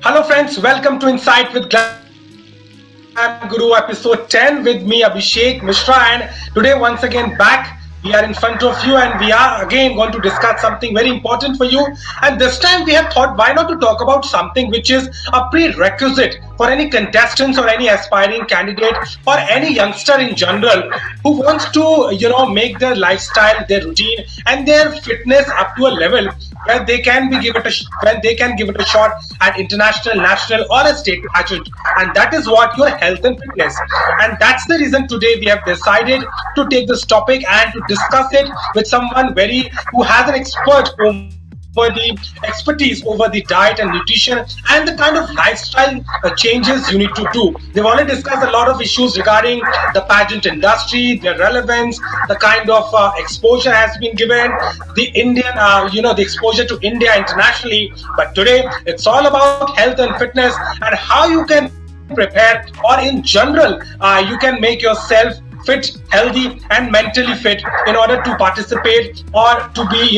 Hello, friends. Welcome to Insight with Glam Guru, episode 10 with me, Abhishek Mishra. And today, once again, back, we are in front of you and we are again going to discuss something very important for you. And this time, we have thought, why not to talk about something which is a prerequisite for any contestants or any aspiring candidate or any youngster in general who wants to, make their lifestyle, their routine, and their fitness up to a level where they can be give it a when they can give it a shot at international, national, or a state pageant, and that is what your health and fitness. And that's the reason today we have decided to take this topic and to discuss it with someone very who has an expert over the expertise over the diet and nutrition and the kind of lifestyle changes you need to do. They've already discussed a lot of issues regarding the pageant industry, their relevance, the kind of exposure has been given, the Indian, the exposure to India internationally. But today, it's all about health and fitness and how you can prepare, or in general, you can make yourself fit, healthy, and mentally fit in order to participate or to be,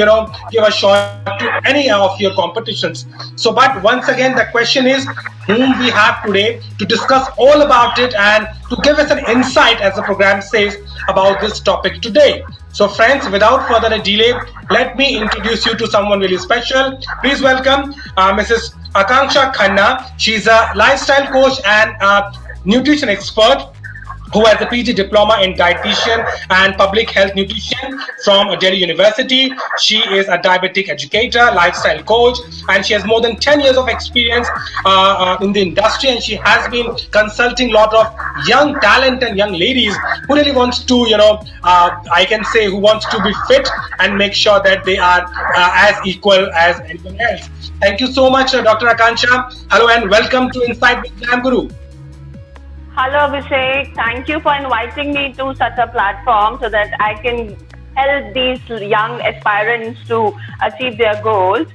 give a shot to any of your competitions. So, but once again, the question is whom we have today to discuss all about it and to give us an insight, as the program says, about this topic today. So, friends, without further delay, let me introduce you to someone really special. Please welcome Mrs. Akanksha Khanna. She's a lifestyle coach and nutrition expert who has a PG diploma in dietitian and public health nutrition from Delhi University. She is a diabetic educator, lifestyle coach, and she has more than 10 years of experience in the industry, and she has been consulting a lot of young talent and young ladies who really wants to, I can say who wants to be fit and make sure that they are as equal as anyone else. Thank you so much, Dr. Akanksha. Hello and welcome to Insight with Glam Guru. Hello Abhishek, thank you for inviting me to such a platform so that I can help these young aspirants to achieve their goals.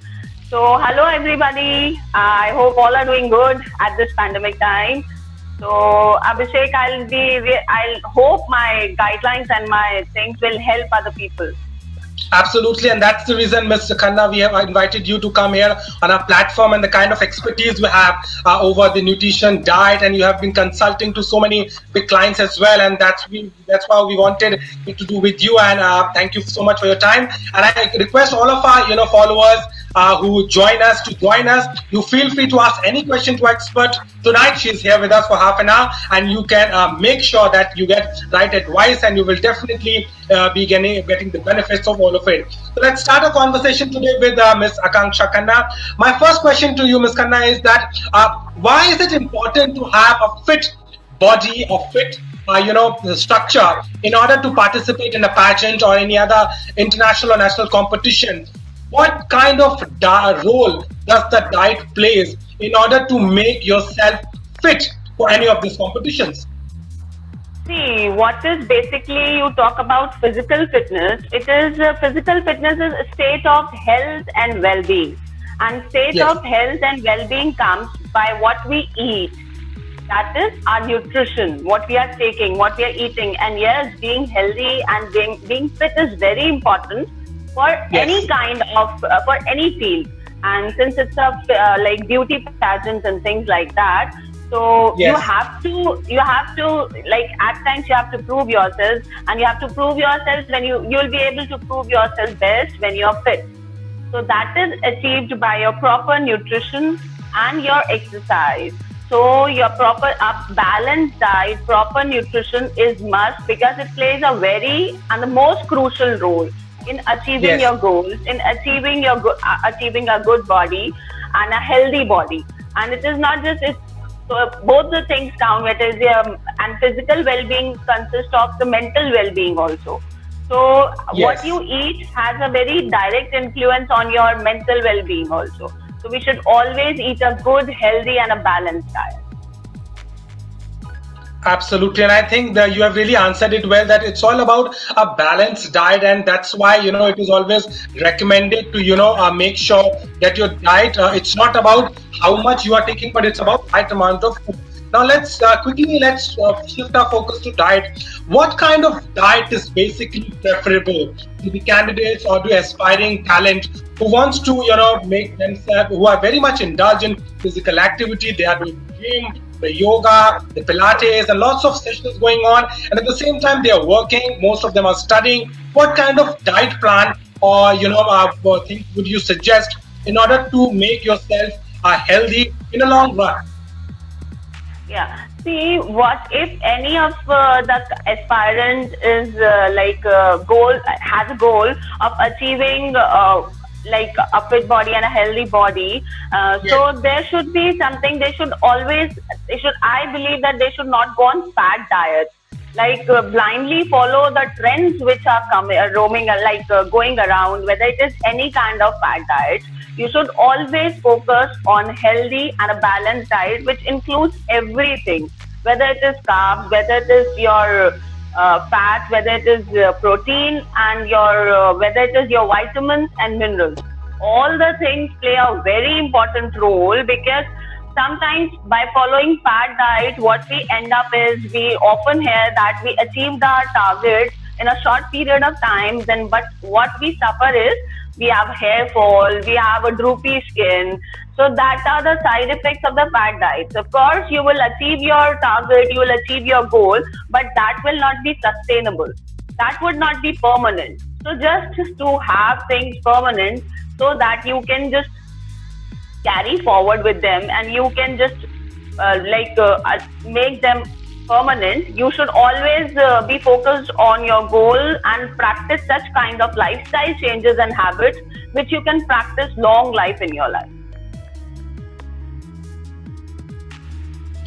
So hello everybody, I hope all are doing good at this pandemic time. So Abhishek, I'll hope my guidelines and my things will help other people. Absolutely, and that's the reason, Mr. Khanna, we have invited you to come here on our platform and the kind of expertise we have over the nutrition, diet, and you have been consulting to so many big clients as well, and that's why we wanted it to do with you. And thank you so much for your time. And I request all of our followers who join us. You feel free to ask any question to our expert tonight. She's here with us for half an hour, and you can make sure that you get right advice, and you will definitely be getting the benefits of all of it. So let's start a conversation today with Ms. Akanksha Khanna. My first question to you, Ms. Khanna, is that why is it important to have a fit body or fit structure in order to participate in a pageant or any other international or national competition? What kind of role does the diet plays in order to make yourself fit for any of these competitions? See, what is basically you talk about physical fitness. It is physical fitness is a state of health and well-being, and state of health and well-being comes by what we eat. That is our nutrition, what we are taking, what we are eating, and yes, being healthy and being fit is very important for any kind of for any field. And since it's a like beauty pageants and things like that. So you have to like at times you have to prove yourself, and you have to prove yourself when you'll be able to prove yourself best when you're fit. So that is achieved by your proper nutrition and your exercise. So your proper balanced diet, proper nutrition is must, because it plays a very and the most crucial role in achieving your goals, in achieving achieving a good body and a healthy body. And it is not just so both the things count. It is and physical well-being consists of the mental well-being also. So what you eat has a very direct influence on your mental well-being also. So we should always eat a good, healthy, and a balanced diet. Absolutely, and I think that you have really answered it well, that it's all about a balanced diet, and that's why it is always recommended to make sure that your diet it's not about how much you are taking, but it's about right amount of food. Now let's shift our focus to diet. What kind of diet is basically preferable to the candidates or to aspiring talent who wants to make themselves, who are very much indulged in physical activity? They are doing gym, the yoga, the Pilates, and lots of sessions going on. And at the same time, they are working. Most of them are studying. What kind of diet plan or things would you suggest in order to make yourself healthy in a long run? Yeah. See, what if any of the aspirant is goal has a goal of achieving like a fit body and a healthy body. Yes. So there should be something. They should always. They should. I believe that they should not go on fad diets. Like blindly follow the trends which are coming, roaming, going around. Whether it is any kind of fad diet, you should always focus on healthy and a balanced diet, which includes everything, whether it is carbs, whether it is your fat, whether it is protein, and your whether it is your vitamins and minerals. All the things play a very important role because sometimes by following fat diet, what we end up is we often hear that we achieved our targets in a short period of time. Then, but what we suffer is we have hair fall, we have a droopy skin. So that are the side effects of the fat diets. Of course, you will achieve your target, you will achieve your goal, but that will not be sustainable. That would not be permanent. So just to have things permanent so that you can just carry forward with them and you can just make them permanent. You should always be focused on your goal and practice such kind of lifestyle changes and habits which you can practice long life in your life.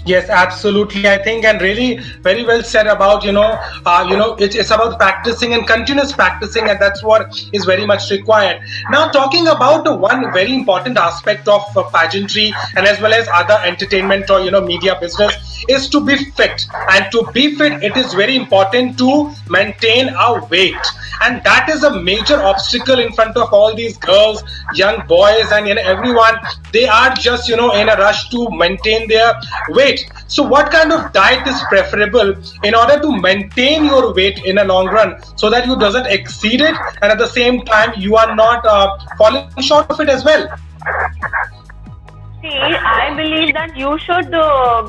Yes, absolutely. I think, and really very well said about it's about practicing and continuous practicing, and that's what is very much required. Now, talking about the one very important aspect of pageantry and as well as other entertainment or media business is to be fit. And to be fit, it is very important to maintain our weight, and that is a major obstacle in front of all these girls, young boys, and everyone. They are just in a rush to maintain their weight. So what kind of diet is preferable in order to maintain your weight in a long run so that you doesn't exceed it and at the same time you are not falling short of it as well? See, I believe that you should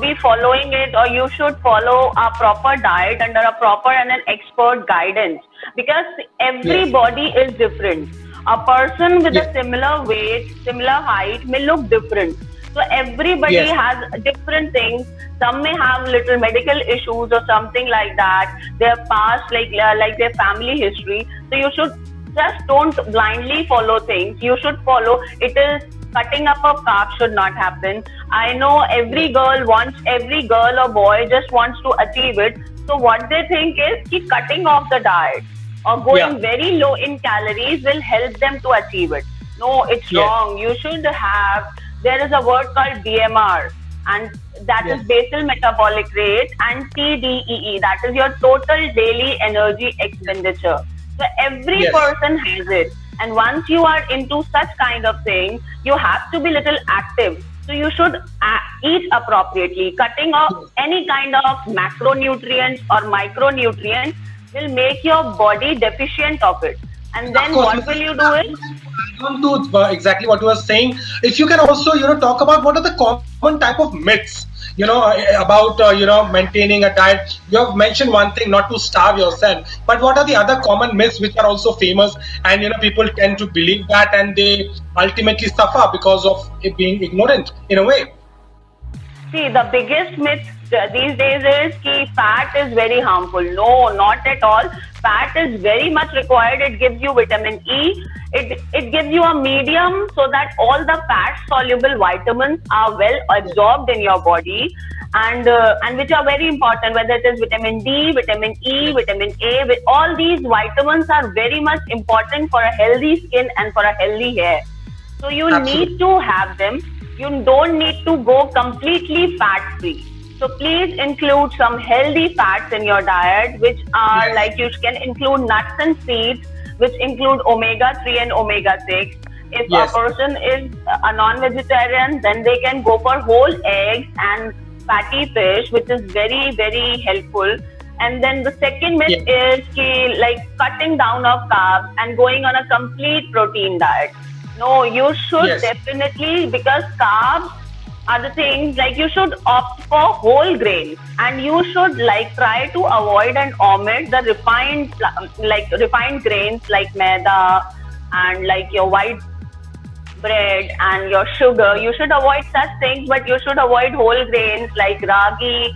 be following it, or you should follow a proper diet under a proper and an expert guidance, because every Yes. body is different. A person with a Yes. similar weight, similar height may look different. So everybody Yes. has different things. Some may have little medical issues or something like that. Their past, like their family history. So you should just don't blindly follow things. You should follow. It is cutting up of carbs should not happen. I know every girl or boy just wants to achieve it. So what they think is keep cutting off the diet or Yeah. going very low in calories will help them to achieve it. No, it's Yes. wrong. You should have, there is a word called BMR, and that is Yes. basal metabolic rate, and TDEE, that is your total daily energy expenditure. So every Yes. person has it. And once you are into such kind of thing, you have to be little active. So you should eat appropriately. Cutting off any kind of macronutrients or micronutrients will make your body deficient of it. And Of then course, what will you do is, on to exactly what you were saying. If you can also, talk about what are the common type of myths, about maintaining a diet. You have mentioned one thing, not to starve yourself, but what are the other common myths which are also famous, and people tend to believe that, and they ultimately suffer because of it being ignorant in a way. see, the biggest myth these days is that fat is very harmful. No, not at all. Fat is very much required. It gives you vitamin E. It gives you a medium so that all the fat soluble vitamins are well absorbed in your body, and which are very important. Whether it is vitamin D, vitamin E, vitamin A, all these vitamins are very much important for a healthy skin and for a healthy hair. So you Absolutely. need to have them. You don't need to go completely fat free. So please include some healthy fats in your diet, which are Yes. like you can include nuts and seeds, which include omega 3 and omega 6. If a Yes. person is a non-vegetarian, then they can go for whole eggs and fatty fish, which is very, very helpful. And then the second myth Yeah. is like cutting down of carbs and going on a complete protein diet. No, you should Yes. definitely, because carbs are the things, like you should opt for whole grains, and you should like try to avoid and omit the refined grains like maida and like your white bread and your sugar. You should avoid such things, but you should avoid whole grains like ragi,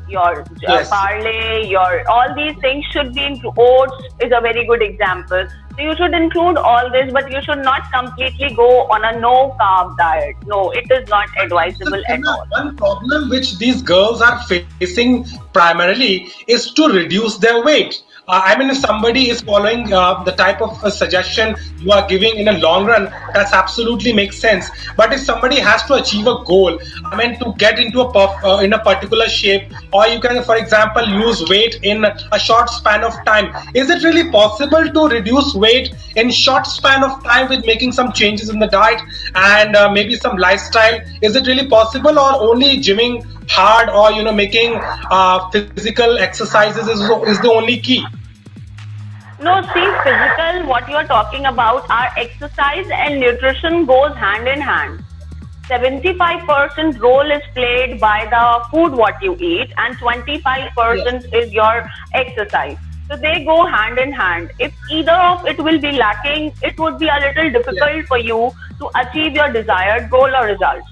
your Yes. barley, your all these things should be into oats is a very good example. So you should include all this, but you should not completely go on a no carb diet. No, it is not advisable at all. One problem which these girls are facing primarily is to reduce their weight. I mean, if somebody is following the type of suggestion you are giving in a long run, that's absolutely makes sense. But if somebody has to achieve a goal, I mean, to get into in a particular shape, or you can, for example, lose weight in a short span of time, is it really possible to reduce weight in short span of time with making some changes in the diet and maybe some lifestyle? Is it really possible, or only gymming hard, or making physical exercises is the only key? No, see, physical, what you are talking about, are exercise and nutrition goes hand in hand. 75% role is played by the food what you eat, and 25% is your exercise. So they go hand in hand. If either of it will be lacking, it would be a little difficult for you to achieve your desired goal or result.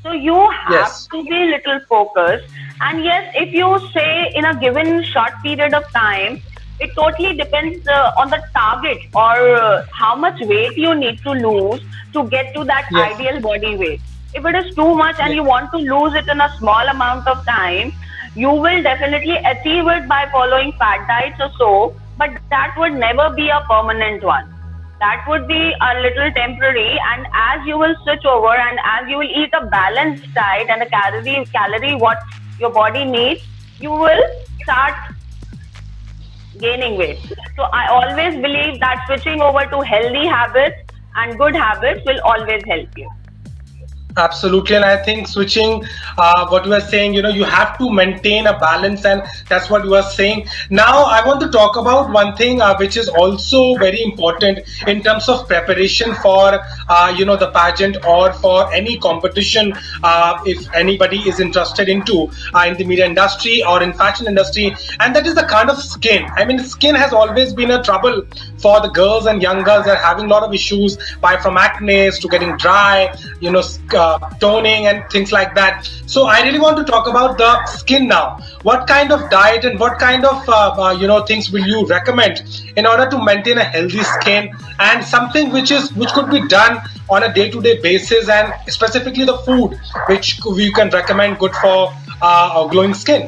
So you have Yes. to be little focused. And yes, if you say in a given short period of time, it totally depends on the target, or how much weight you need to lose to get to that Yes. ideal body weight. If it is too much and you want to lose it in a small amount of time, you will definitely achieve it by following fat diets or so, but that would never be a permanent one. That would be a little temporary, and as you will switch over and as you will eat a balanced diet and a calorie what your body needs, you will start gaining weight. So I always believe that switching over to healthy habits and good habits will always help you. Absolutely, and I think switching what you are saying, you have to maintain a balance, and that's what you are saying. Now, I want to talk about one thing which is also very important in terms of preparation for the pageant or for any competition. If anybody is interested into in the media industry or in fashion industry, and that is the kind of skin. I mean, skin has always been a trouble for the girls, and young girls are having a lot of issues from acne to getting dry, toning and things like that. So I really want to talk about the skin now. What kind of diet and what kind of things will you recommend in order to maintain a healthy skin, and something which could be done on a day-to-day basis, and specifically the food which you can recommend good for glowing skin?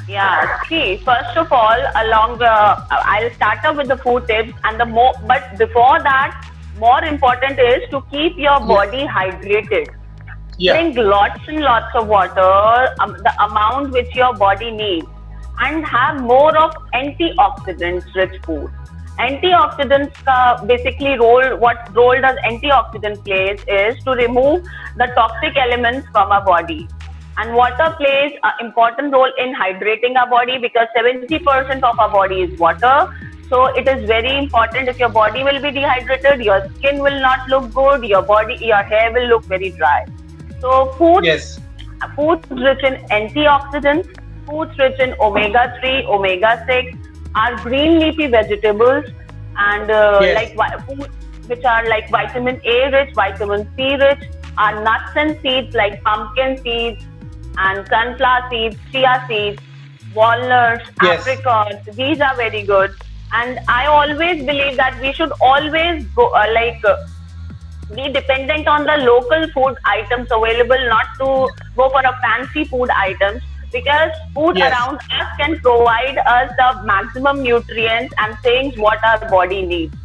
Yeah, see, first of all, I'll start up with the food tips, and but before that, more important is to keep your body hydrated. Yeah. Drink lots and lots of water, the amount which your body needs, and have more of antioxidants rich food. Antioxidants basically what role does antioxidant plays is to remove the toxic elements from our body. And water plays an important role in hydrating our body, because 70% of our body is water. So it is very important. If your body will be dehydrated, your skin will not look good, your hair will look very dry. So Yes. foods rich in antioxidants, foods rich in omega-3, omega-6, are green leafy vegetables, and Yes. food which are like vitamin A rich, vitamin C rich, are nuts and seeds like pumpkin seeds and sunflower seeds, chia seeds, walnuts, Yes. apricots. These are very good. And I always believe that we should always go be dependent on the local food items available, not to go for a fancy food items, because food Yes. around us can provide us the maximum nutrients and things what our body needs.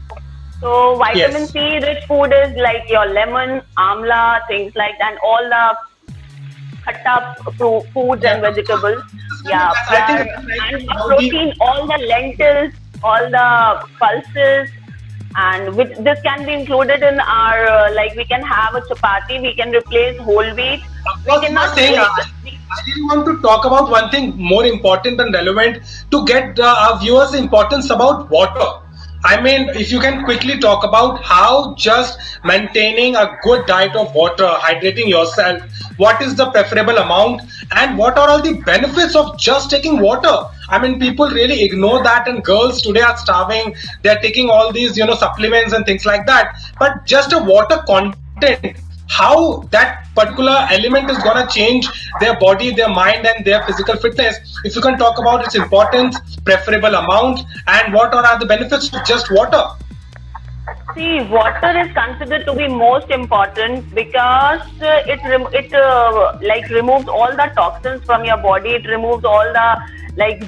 So vitamin Yes. C rich food is like your lemon, amla, things like that, and all the foods and vegetables. Yeah, I think and the protein, all the lentils, all the pulses, and this can be included in our we can have a chapati, we can replace whole wheat. We what you are cannot saying, replace- I really want to talk about one thing more important and relevant to get our viewers the importance about water. I mean, if you can quickly talk about how just maintaining a good diet of water, hydrating yourself, what is the preferable amount, and what are all the benefits of just taking water? I mean, people really ignore that, and girls today are starving. They're taking all these, supplements and things like that. But just a water content, how that particular element is going to change their body, their mind, and their physical fitness. If you can talk about its importance, preferable amount, and what are the benefits of just water. See, water is considered to be most important because it removes all the toxins from your body. It removes all the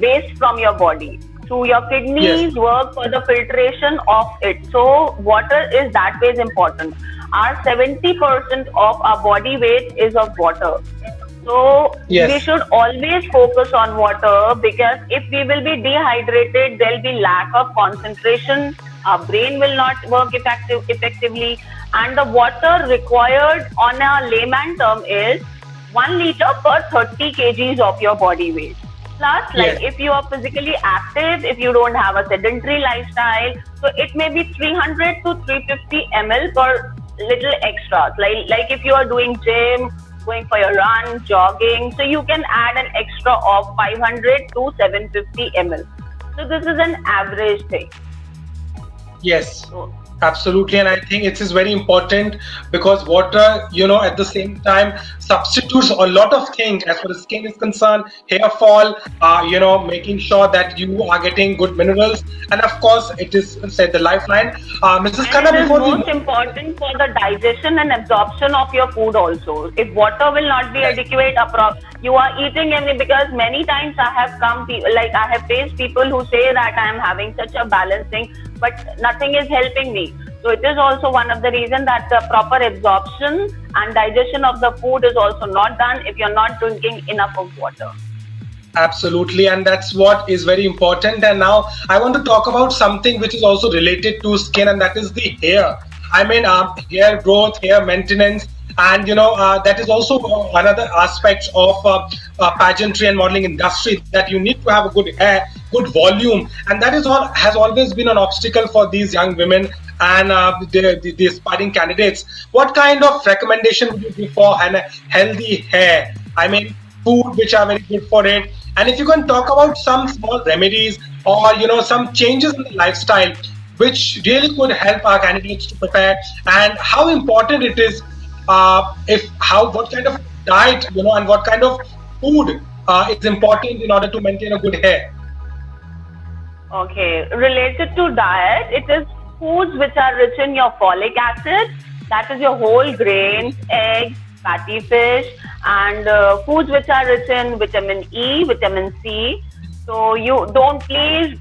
waste from your body. So your Yes, kidneys work for the filtration of it. So water is that way important. Our 70% of our body weight is of water. So we yes, should always focus on water because if we will be dehydrated, there will be lack of concentration. Our brain will not work effectively, and the water required on a layman term is 1 liter per 30 kgs of your body weight. Plus, yes, if you are physically active, if you don't have a sedentary lifestyle, so it may be 300 to 350 ml per little extras. If you are doing gym, going for your run, jogging, so you can add an extra of 500 to 750 ml. So this is an average thing. yes. So Absolutely, and I think it is very important because water, at the same time substitutes a lot of things as far as skin is concerned, hair fall, making sure that you are getting good minerals, and of course, it is said the lifeline. Mrs. And it Khanna, is before we most important for the digestion and absorption of your food also. If water will not be yes, adequate, you are eating because many times I have I have faced people who say that I am having such a balanced thing, but nothing is helping me. So it is also one of the reasons that the proper absorption and digestion of the food is also not done if you're not drinking enough of water. absolutely, and that's what is very important. And now I want to talk about something which is also related to skin, and that is the hair. I mean, hair growth, hair maintenance, and that is also another aspect of pageantry and modeling industry, that you need to have a good hair, good volume, and that is all has always been an obstacle for these young women and the aspiring candidates. What kind of recommendation would you give for a healthy hair? I mean, food which are very good for it, and if you can talk about some small remedies or some changes in the lifestyle which really could help our candidates to prepare, and how important it is, if how what kind of diet, and what kind of food is important in order to maintain a good hair. Okay, related to diet, it is foods which are rich in your folic acid, that is your whole grains, eggs, fatty fish, and foods which are rich in vitamin E, vitamin C. So you don't please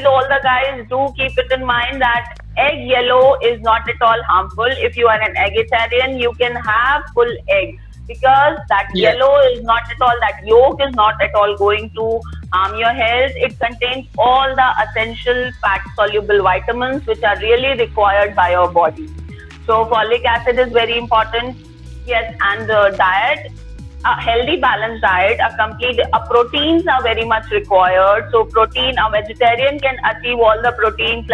all the guys do keep it in mind that egg yellow is not at all harmful. If you are an vegetarian, you can have full egg because that Yes, yellow is not at all, that yolk is not at all going to harm your health. It contains all the essential fat soluble vitamins which are really required by your body. So folic acid is very important. Yes, and the diet, a healthy balanced diet, proteins are very much required. So protein, a vegetarian can achieve all the proteins,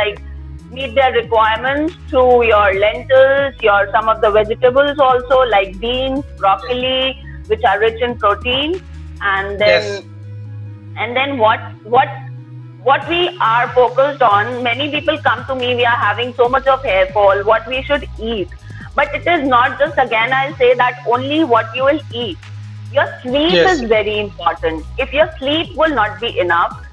meet their requirements through your lentils, your some of the vegetables also like beans, broccoli, which are rich in protein. And yes, then what we are focused on, many people come to me, we are having so much of hair fall, what we should eat. But it is not just, again I'll say that only what you will eat. Your sleep is yes, very important. If your sleep will not be enough,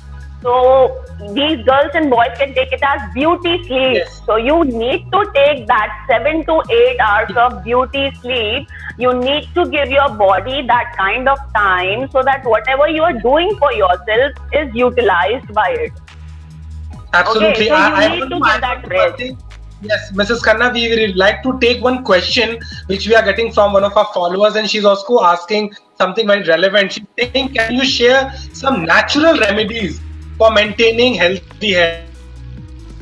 so these girls and boys can take it as beauty sleep. yes. So you need to take that 7 to 8 hours of beauty sleep. You need to give your body that kind of time so that whatever you are doing for yourself is utilized by it. Okay, Absolutely. so you I need want to to get add that on one rest. thing. Yes, Mrs. Khanna, we would like to take one question which we are getting from one of our followers, and she's also asking something very relevant. She's saying, can you share some natural remedies for maintaining healthy hair?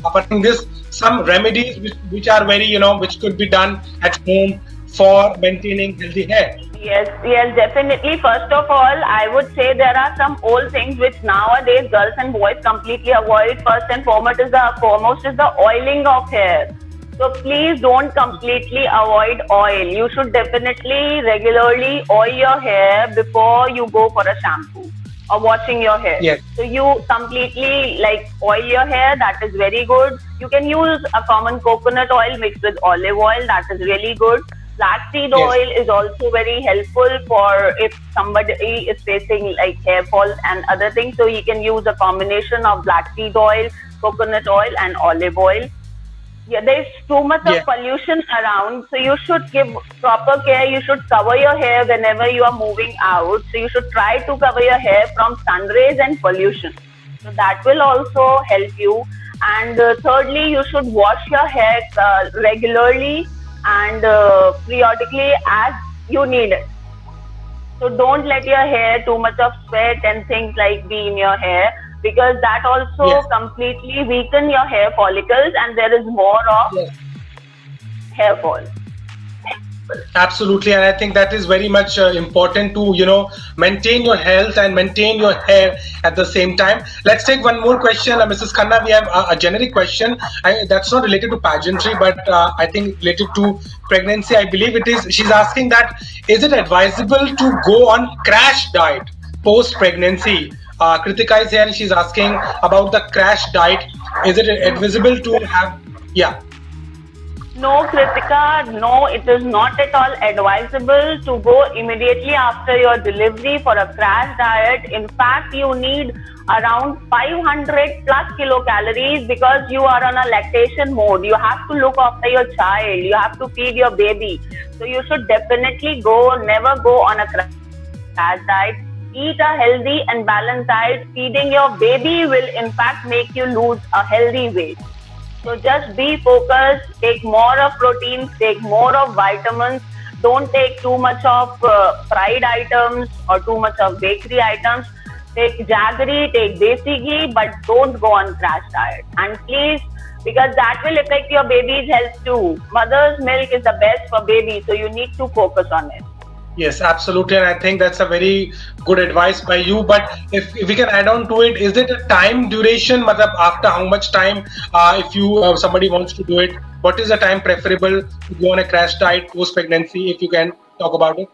Apart from this, some remedies which are very, which could be done at home for maintaining healthy hair. Yes, yes, definitely. First of all, I would say there are some old things which nowadays girls and boys completely avoid. First and foremost is the oiling of hair. So please don't completely avoid oil. You should definitely regularly oil your hair before you go for a shampoo or washing your hair. Yes. So you completely like oil your hair. That is very good. You can use a common coconut oil mixed with olive oil. That is really good. Flaxseed Yes. oil is also very helpful for if somebody is facing like hair fall and other things. So you can use a combination of flaxseed oil, coconut oil, and olive oil. Yeah, there's too much of Yes. pollution around, so you should give proper care. You should cover your hair whenever you are moving out. So you should try to cover your hair from sun rays and pollution. So that will also help you. And thirdly, you should wash your hair regularly and periodically as you need it. So don't let your hair too much of sweat and things like be in your hair, because that also Yes. completely weaken your hair follicles and there is more of Yes. hair fall. Absolutely, and I think that is very much important to maintain your health and maintain your hair at the same time. Let's take one more question, Mrs. Khanna. We have a generic question. That's not related to pageantry, but I think related to pregnancy. I believe it is. She's asking that is it advisable to go on crash diet post pregnancy? Kritika is here, and she's asking about the crash diet. Is it advisable to have? Yeah. No, Kritika, no, it is not at all advisable to go immediately after your delivery for a crash diet. In fact, you need around 500 plus kilocalories because you are on a lactation mode. You have to look after your child. You have to feed your baby. So you should definitely never go on a crash diet. Eat a healthy and balanced diet. Feeding your baby will in fact make you lose a healthy weight. So just be focused, take more of proteins, take more of vitamins. Don't take too much of fried items or too much of bakery items. Take jaggery, take desi ghee, but don't go on crash diet. And please, because that will affect your baby's health too. Mother's milk is the best for baby, so you need to focus on it. Yes, absolutely, and I think that's a very good advice by you. But if we can add on to it, is it a time duration? Matlab, after how much time, if you somebody wants to do it, what is the time preferable to go on a crash diet post pregnancy? If you can talk about it.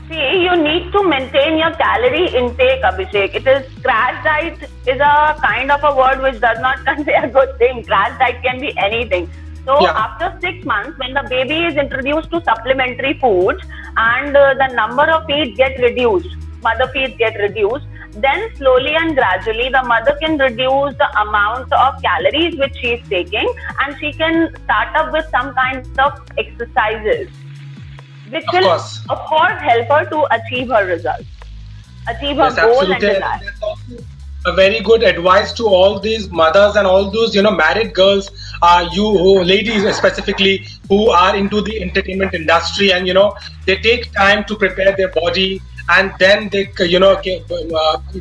See, you need to maintain your calorie intake, Abhishek. It is crash diet is a kind of a word which does not convey a good thing. Crash diet can be anything. So Yeah. after 6 months, when the baby is introduced to supplementary foods and the number of feeds get reduced, mother feeds get reduced, then slowly and gradually the mother can reduce the amount of calories which she is taking, and she can start up with some kind of exercises which Of will course. of course help her to achieve her results, achieve her Yes, goal and absolutely. And desire. that's also a very good advice to all these mothers and all those married girls, ladies specifically who are into the entertainment industry, and they take time to prepare their body, and then they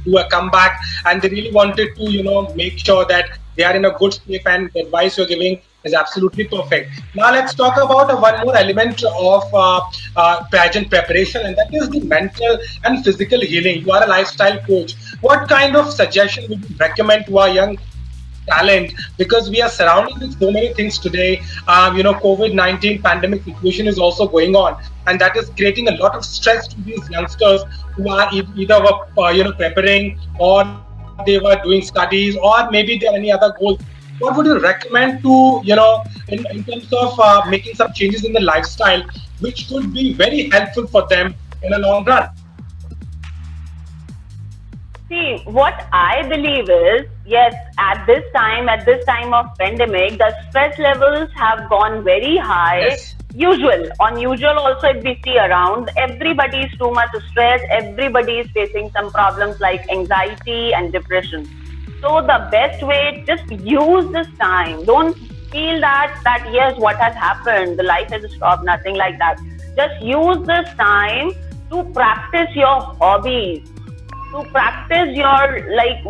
do a comeback, and they really wanted to make sure that they are in a good shape, and the advice you're giving is absolutely perfect. Now let's talk about one more element of pageant preparation, and that is the mental and physical healing. You are a lifestyle coach. What kind of suggestion would you recommend to our young talent, because we are surrounded with so many things today? COVID-19 pandemic situation is also going on, and that is creating a lot of stress to these youngsters who are either preparing, or they were doing studies, or maybe there are any other goals. What would you recommend to in terms of making some changes in the lifestyle, which could be very helpful for them in a long run? See, what I believe is, yes, at this time of pandemic, the stress levels have gone very high. Yes. Unusual also, if we see around, everybody is too much stress, everybody is facing some problems like anxiety and depression. So the best way, just use this time. Don't feel that yes, what has happened, the life has stopped, nothing like that. Just use this time to practice your hobbies, to practice your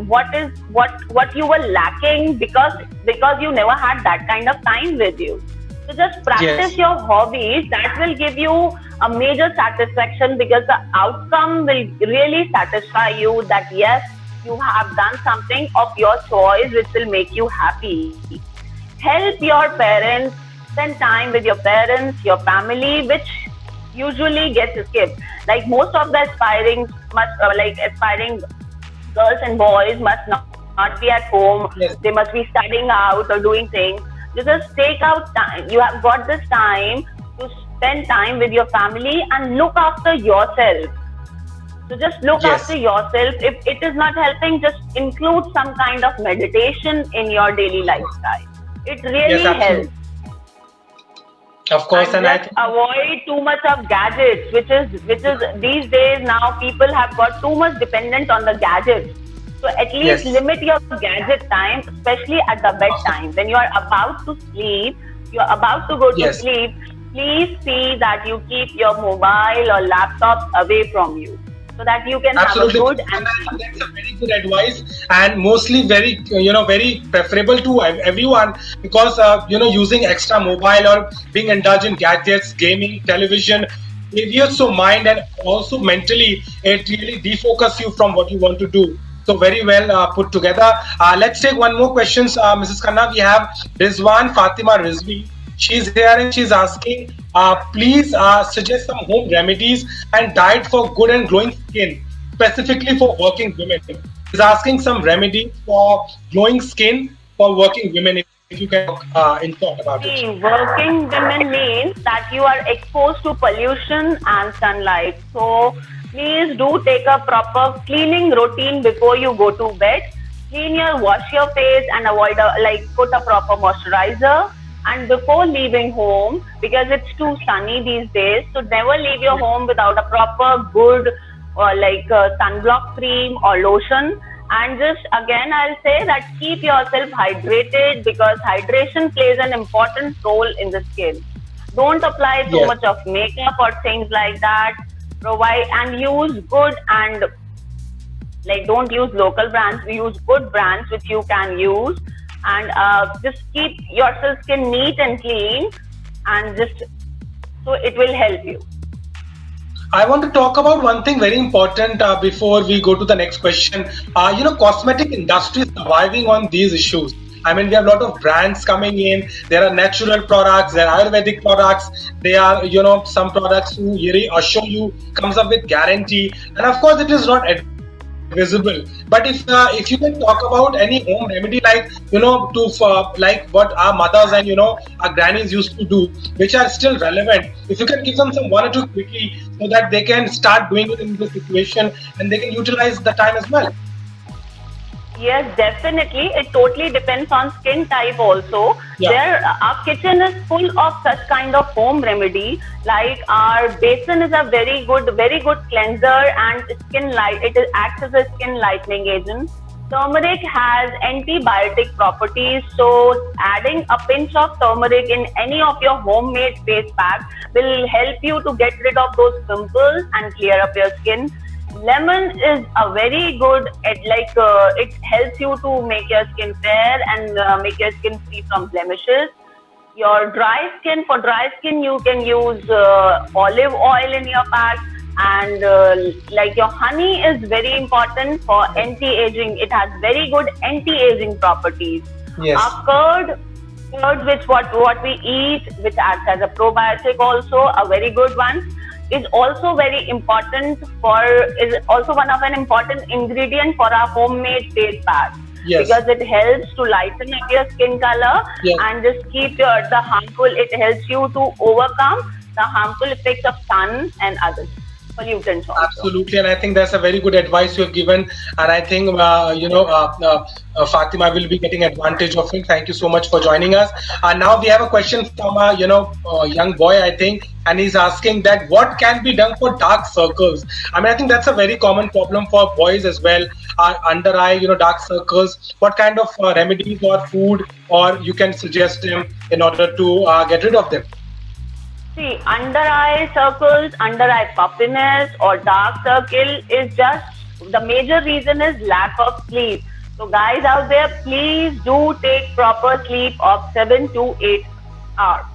what you were lacking because you never had that kind of time with you. So just practice Yes. your hobbies. That will give you a major satisfaction because the outcome will really satisfy you that yes, you have done something of your choice which will make you happy. Help your parents, spend time with your parents, your family, which usually gets skipped. Like most of the aspiring girls and boys must not be at home. They Yes. must be studying out or doing things. You just take out time. You have got this time to spend time with your family and look after yourself. So just look after Yes. yourself. If it is not helping, just include some kind of meditation in your daily lifestyle. It Yes. really helps. Absolutely. Of course, And and I just think avoid too much of gadgets, which is these days now people have got too much dependent on the gadgets. So at least yes. limit your gadget time, especially at the bedtime when you are about to sleep, you are about to go to Yes. sleep. Please see that you keep your mobile or laptop away from you so that you can have a Absolutely, good and and I think peace. that's a very good advice, and mostly very very preferable to everyone, because using extra mobile or being indulged in gadgets, gaming, television deviates your mind, and also mentally it really defocus you from what you want to do. So very well put together. Let's take one more questions, Mrs. Khanna. We have Rizwan Fatima Rizvi. She's here and she's asking, please suggest some home remedies and diet for good and glowing skin, specifically for working women. She's asking some remedies for glowing skin for working women. If you can talk in short about it. See, working women means that you are exposed to pollution and sunlight. So please do take a proper cleaning routine before you go to bed. Wash your face and avoid put a proper moisturizer. And before leaving home, because it's too sunny these days, so never leave your home without a proper good or sunblock cream or lotion. And just again, I'll say that keep yourself hydrated because hydration plays an important role in the skin. Don't apply too Yes. much of makeup or things like that. Provide and use good and don't use local brands. Use good brands which you can use, and just keep yourself skin neat and clean, and just so it will help you. I want to talk about one thing very important before we go to the next question. Cosmetic industry is surviving on these issues. I mean, we have a lot of brands coming in. There are natural products, there are Ayurvedic products. There are, some products who really assure you comes up with guarantee. And of course, it is not advisable. But if you can talk about any home remedy, like like what our mothers and our grannies used to do, which are still relevant. If you can give them some one or two quickly, so that they can start doing it in this situation and they can utilize the time as well. Yes, definitely. It totally depends on skin type also. Yeah. Our kitchen is full of such kind of home remedy. Like our basin is a very good cleanser and it acts as a skin lightening agent. Turmeric has antibiotic properties, so adding a pinch of turmeric in any of your homemade face pack will help you to get rid of those pimples and clear up your skin. Lemon is a very good, it helps you to make your skin fair and make your skin free from blemishes. For dry skin, you can use olive oil in your pack, and your honey is very important for anti-aging. It has very good anti-aging properties. Yes. Our curd, which what we eat, which acts as a probiotic, also a very good one, is also very important is also one of an important ingredient for our homemade face pack. Yes. Because it helps to lighten up your skin color. Yes. And just keep it helps you to overcome the harmful effects of sun and other pollutants also. Absolutely, and I think that's a very good advice you have given, and I think Fatima will be getting advantage of it. Thank you so much for joining us. Now we have a question from a young boy, I think, and he's asking that what can be done for dark circles. I mean, I think that's a very common problem for boys as well. Under eye, dark circles. What kind of remedies or food or you can suggest him in order to get rid of them? See, under eye circles, under eye puffiness, or dark circle is just the major reason is lack of sleep. So, guys out there, please do take proper sleep of 7 to 8 hours.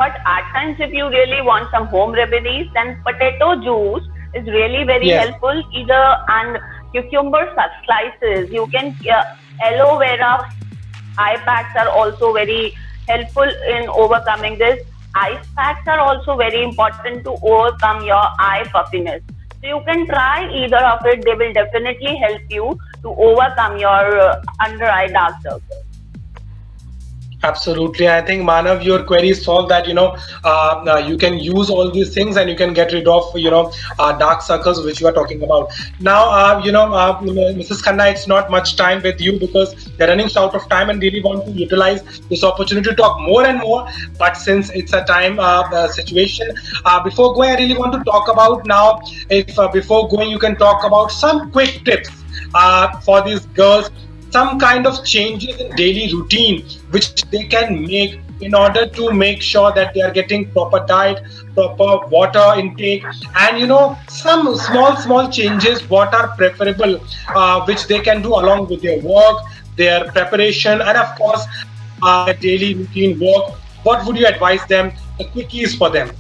But at times, if you really want some home remedies, then potato juice is really very Yes. helpful. Either and cucumber slices. You can aloe vera eye packs are also very helpful in overcoming this. Ice packs are also very important to overcome your eye puffiness. So you can try either of it. They will definitely help you to overcome your under eye dark circles. Absolutely. I think Manav, your query solved that, you can use all these things and you can get rid of, dark circles, which you are talking about. Now, Mrs. Khanna, it's not much time with you because they're running out of time and really want to utilize this opportunity to talk more and more. But since it's a time situation, before going, I really want to talk about now, if before going, you can talk about some quick tips for these girls, some kind of changes in daily routine which they can make in order to make sure that they are getting proper diet, proper water intake, and some small changes what are preferable, which they can do along with their work, their preparation, and of course their daily routine work. What would you advise them, the quickies for them?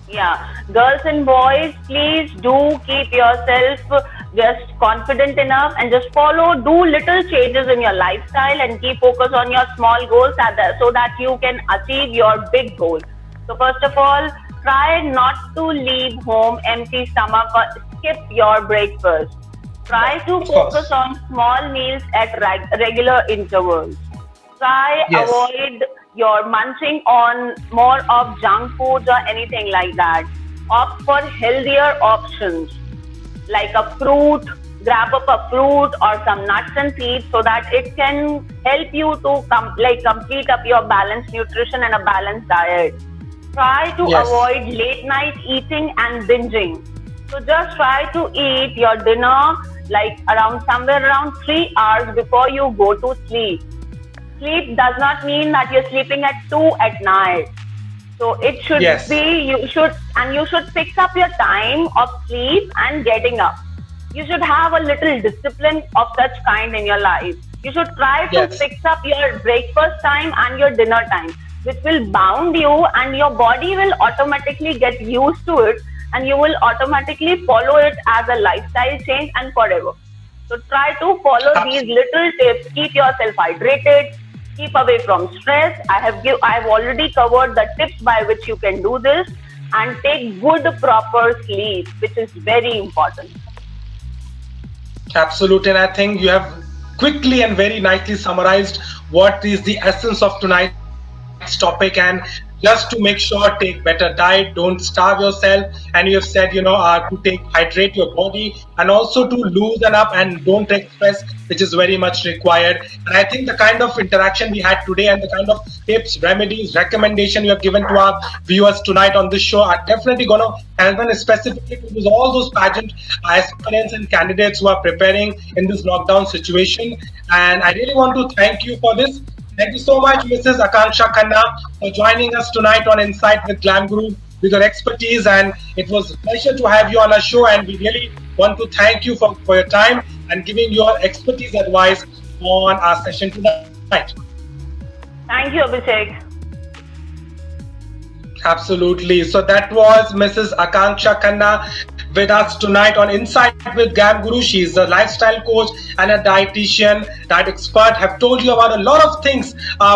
Yeah, girls and boys, please do keep yourself just confident enough and just do little changes in your lifestyle and keep focus on your small goals so that you can achieve your big goal. So first of all, try not to leave home empty stomach or skip your breakfast. Try to Of course. focus on small meals at regular intervals. Try Yes. avoid your munching on more of junk foods or anything like that. Opt for healthier options like a fruit, grab up a fruit or some nuts and seeds so that it can help you to complete up your balanced nutrition and a balanced diet. Try to Yes. avoid late night eating and binging. So just try to eat your dinner like around somewhere around 3 hours before you go to sleep. Sleep does not mean that you're sleeping at 2 at night. So it should Yes. be you should fix up your time of sleep and getting up. You should have a little discipline of such kind in your life. You should try to Yes. fix up your breakfast time and your dinner time, which will bound you and your body will automatically get used to it and you will automatically follow it as a lifestyle change and forever. So try to follow these little tips. Keep yourself hydrated. Keep away from stress. I have already covered the tips by which you can do this and take good proper sleep, which is very important. Absolutely, and I think you have quickly and very nicely summarized what is the essence of tonight's topic. And just to make sure, take better diet, don't starve yourself, and you have said, to hydrate your body and also to loosen up and don't take stress, which is very much required. And I think the kind of interaction we had today and the kind of tips, remedies, recommendation you have given to our viewers tonight on this show are definitely going to help, and specifically to all those pageant aspirants and candidates who are preparing in this lockdown situation. And I really want to thank you for this. Thank you so much, Mrs. Akanksha Khanna, for joining us tonight on Insight with Glam Guru with your expertise. And it was a pleasure to have you on our show. And we really want to thank you for your time and giving your expertise advice on our session tonight. Thank you, Abhishek. Absolutely. So that was Mrs. Akanksha Khanna with us tonight on Insight with Glam Guru. She is a lifestyle coach and a dietitian, diet expert. Have told you about a lot of things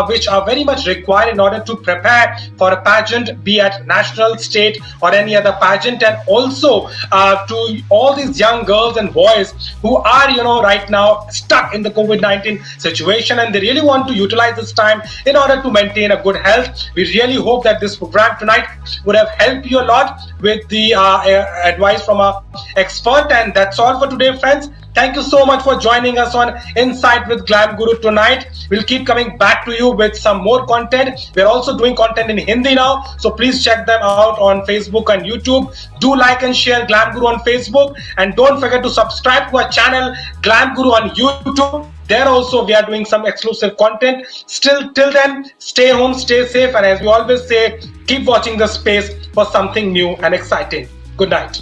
which are very much required in order to prepare for a pageant, be it national, state, or any other pageant, and also to all these young girls and boys who are, right now stuck in the COVID-19 situation, and they really want to utilize this time in order to maintain a good health. We really hope that this program tonight would have helped you a lot with the advice from our expert. And that's all for today, friends. Thank you so much for joining us on Insight with Glam Guru tonight. We'll keep coming back to you with some more content. We're also doing content in Hindi now, so please check them out on Facebook and YouTube. Do like and share Glam Guru on Facebook, and don't forget to subscribe to our channel Glam Guru on YouTube. There also we are doing some exclusive content. Till then, stay home, stay safe, and as we always say, keep watching the space for something new and exciting. Good night.